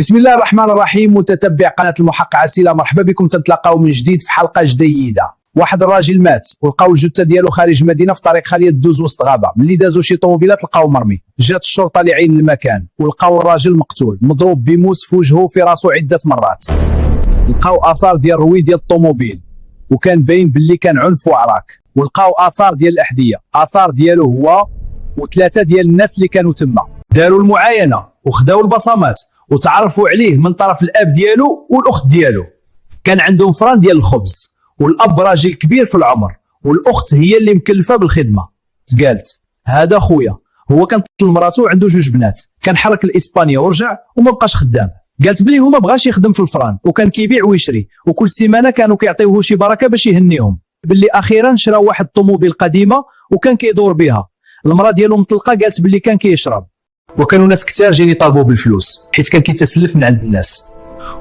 بسم الله الرحمن الرحيم. متتبع قناة المحقق عسيلة، مرحبا بكم. تتلاقاو من جديد في حلقة جديدة. واحد الراجل مات ولقاو الجثة ديالو خارج المدينة في طريق خالية دوز وسط غابة. ملي دازو شي طوموبيلات لقاو مرمي. جات الشرطة لعين المكان ولقاو الراجل مقتول مضروب بموس في وجهه في راسو عدة مرات. لقاو آثار ديال الروي ديال الطوموبيل وكان باين باللي كان عنف وعراك. ولقاو آثار ديال الأحذية، آثار ديالو هو وثلاثة ديال الناس اللي كانوا تما. داروا المعاينة وخداو البصمات وتعرفوا عليه من طرف الاب ديالو والاخت ديالو. كان عندهم فران ديال الخبز، والاب راجل كبير في العمر والاخت هي اللي مكلفه بالخدمه. قالت هذا خويا، هو كان طلب مراته وعنده جوج بنات، كان حرك لاسبانيا ورجع وما بقاش خدام. قالت بلي هو ما بغاش يخدم في الفران وكان كيبيع ويشري، وكل سيمانه كانوا كيعطيوه شي بركه باش يهنيهم. باللي اخيرا شرا واحد الطوموبيل قديمه وكان كيدور بها. المراه ديالو مطلقه قالت باللي كان كيشرب، وكانوا ناس كثار جايين يطالبوا بالفلوس حيت كان كيتسلف من عند الناس.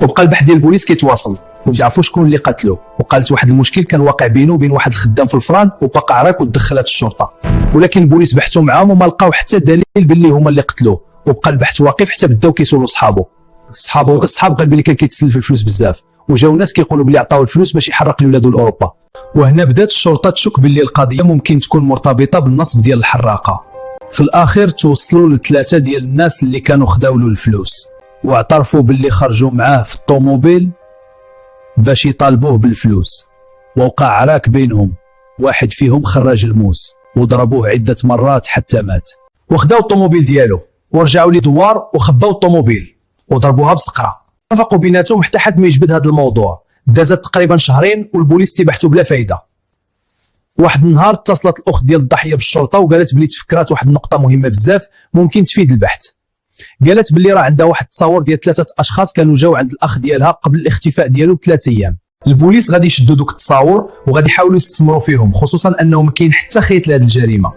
وبقى البحث ديال البوليس كيتواصل ويعرفوا شكون اللي قتلو. وقالت واحد المشكل كان واقع بينه وبين واحد الخدام في الفران وبقى عراك ودخلت الشرطه، ولكن البوليس بحثوا معاهم وما لقاو حتى دليل باللي هما اللي قتلوه. وبقى البحث واقف حتى بداو كيسولوا صحابه. الصحاب قال باللي كان كيتسلف الفلوس بزاف، وجاو ناس كيقولوا باللي عطاو الفلوس باش يحرق لولادو لاوروبا. وهنا بدات الشرطه تشك باللي القضيه ممكن تكون مرتبطه بالنصب ديال الحراقه. في الاخير توصلوا لثلاثه ديال الناس اللي كانوا خداو له الفلوس واعترفوا باللي خرجوا معاه في الطوموبيل باش يطالبوه بالفلوس. ووقع عراك بينهم، واحد فيهم خرج الموس وضربوه عده مرات حتى مات. وخداو الطوموبيل ديالو ورجعوا لي دوار وخباو الطوموبيل وضربوها بسقره. اتفقوا بيناتهم حتى حد ما يجبد هذا الموضوع. دازت تقريبا شهرين والبوليس تيبحثوا بلا فايده. واحد النهار اتصلت الاخت ديال الضحيه بالشرطه وقالت بلي تفكرات واحد النقطه مهمه بزاف ممكن تفيد البحث. قالت بلي راه عندها واحد التصاور ديال ثلاثه اشخاص كانوا جاو عند الاخ ديالها قبل الاختفاء ديالو ب3 ايام. البوليس غادي يشدوا دوك التصاور وغادي يحاولوا يستثمروا فيهم، خصوصا انه ما كاين حتى خيط لهذه الجريمه.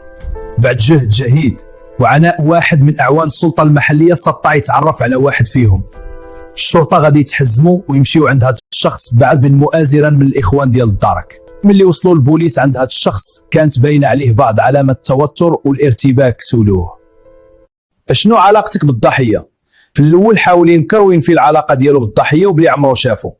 بعد جهد جهيد وعناء واحد من اعوان السلطه المحليه استطاع يتعرف على واحد فيهم. الشرطه غادي يتحزموا ويمشيو عند هذا الشخص بعد من مؤازرا من الاخوان ديال الدارك. ملي وصلوا البوليس عند هذا الشخص كانت باينه عليه بعض علامات التوتر والارتباك. سولوه شنو علاقتك بالضحيه؟ في الاول حاول ينكر وينفي العلاقه ديالو بالضحيه وبلي عمره شافه،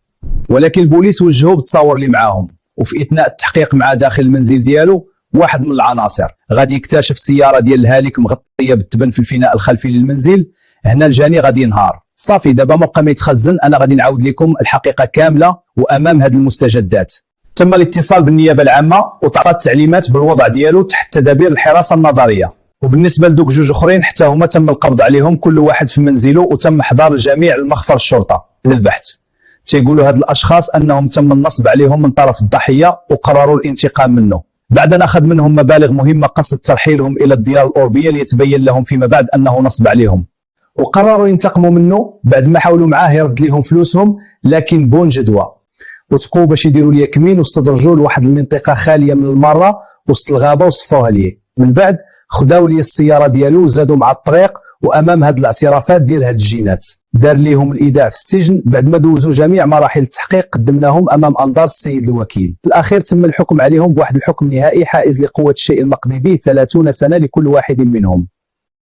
ولكن البوليس وجهوه بالتصاور اللي معاهم. وفي اثناء التحقيق مع داخل المنزل ديالو واحد من العناصر غادي يكتشف السياره ديال الهالك مغطيه بالتبن في الفناء الخلفي للمنزل. هنا الجاني غادي ينهار. صافي دابا ما بقى ما يتخزن، انا غادي نعاود لكم الحقيقه كامله وامام هذه المستجدات. تم الاتصال بالنيابه العامه وتعطات التعليمات بالوضع ديالو تحت تدابير الحراسه النظريه. وبالنسبه لدوك جوج اخرين حتى هما تم القبض عليهم كل واحد في منزله، وتم احضار الجميع لمخفر الشرطه للبحث. تيقولوا هاد الاشخاص انهم تم النصب عليهم من طرف الضحيه وقرروا الانتقام منه بعد ان اخذ منهم مبالغ مهمه قصد ترحيلهم الى الديار الاوروبيه ليتبين لهم فيما بعد انه نصب عليهم. وقرروا ينتقموا منه بعد ما حاولوا معاه يرد لهم فلوسهم، لكن بون جدوى. وتقوا باش يديروا ليه كمين واستدرجوا لواحد المنطقه خاليه من المره وسط الغابه وصفوها ليه. من بعد خداو ليه السياره ديالو وزادوا مع الطريق، وامام هاد الاعترافات ديال هاد الجينات دار ليهم الايداع في السجن. بعد ما دوزوا جميع مراحل التحقيق قدمناهم امام انظار السيد الوكيل. في الاخير تم الحكم عليهم بواحد الحكم نهائي حائز لقوه الشيء المقضي به 30 سنه لكل واحد منهم.